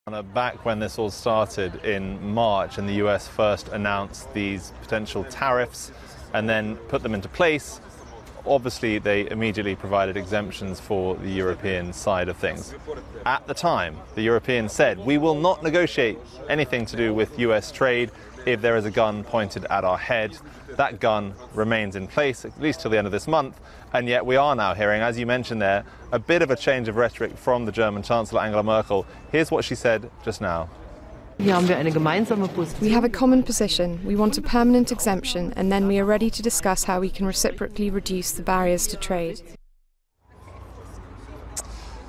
Back when this all started in March and the US first announced these potential tariffs and then put them into place, obviously they immediately provided exemptions for the European side of things. At the time, the Europeans said, we will not negotiate anything to do with US trade if there is a gun pointed at our head. That gun remains in place, at least till the end of this month, and yet we are now hearing, as you mentioned there, a bit of a change of rhetoric from the German Chancellor Angela Merkel. Here's what she said just now. We have a common position. We want a permanent exemption, and then we are ready to discuss how we can reciprocally reduce the barriers to trade.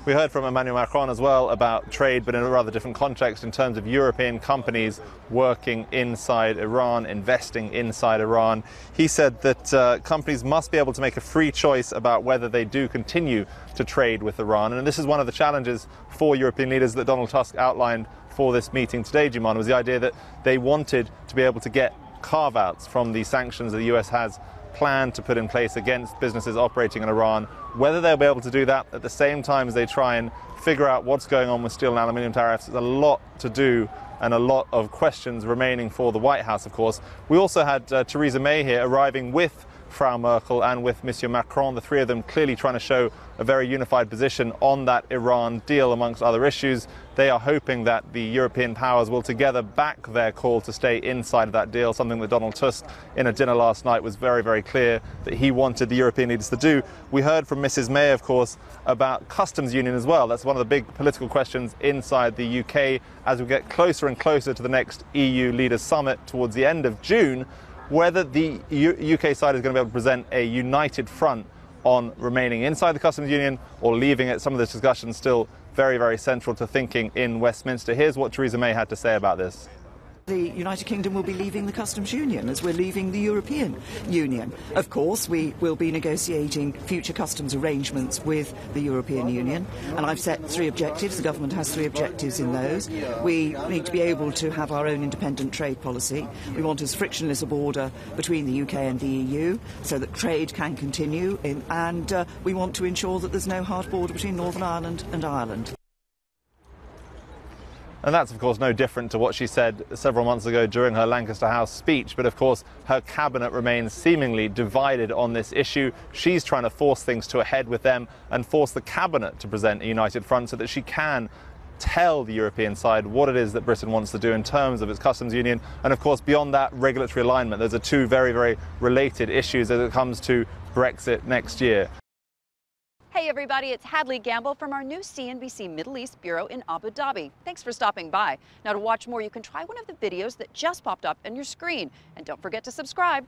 We heard from Emmanuel Macron as well about trade, but in a rather different context in terms of European companies working inside Iran, investing inside Iran. He said that companies must be able to make a free choice about whether they do continue to trade with Iran. And this is one of the challenges for European leaders that Donald Tusk outlined for this meeting today, Juman, was the idea that they wanted to be able to get carve-outs from the sanctions that the US has planned to put in place against businesses operating in Iran. Whether they'll be able to do that at the same time as they try and figure out what's going on with steel and aluminium tariffs is a lot to do and a lot of questions remaining for the White House, of course. We also had Theresa May here arriving with Frau Merkel and with Monsieur Macron, the three of them clearly trying to show a very unified position on that Iran deal amongst other issues. They are hoping that the European powers will together back their call to stay inside of that deal, something that Donald Tusk in a dinner last night was very, very clear that he wanted the European leaders to do. We heard from Mrs. May, of course, about customs union as well. That's one of the big political questions inside the UK as we get closer and closer to the next EU leaders summit towards the end of June, whether the UK side is going to be able to present a united front on remaining inside the customs union or leaving it. Some of this discussion still very, very central to thinking in Westminster. Here's what Theresa May had to say about this. The United Kingdom will be leaving the customs union as we're leaving the European Union. Of course, we will be negotiating future customs arrangements with the European Union, and I've set three objectives. The government has three objectives in those. We need to be able to have our own independent trade policy. We want as frictionless a border between the UK and the EU so that trade can continue, and we want to ensure that there's no hard border between Northern Ireland and Ireland. And that's, of course, no different to what she said several months ago during her Lancaster House speech. But, of course, her cabinet remains seemingly divided on this issue. She's trying to force things to a head with them and force the cabinet to present a united front so that she can tell the European side what it is that Britain wants to do in terms of its customs union. And, of course, beyond that, regulatory alignment. Those are two very, very related issues as it comes to Brexit next year. Hey everybody, it's Hadley Gamble from our new CNBC Middle East Bureau in Abu Dhabi. Thanks for stopping by. Now to watch more, you can try one of the videos that just popped up on your screen. And don't forget to subscribe.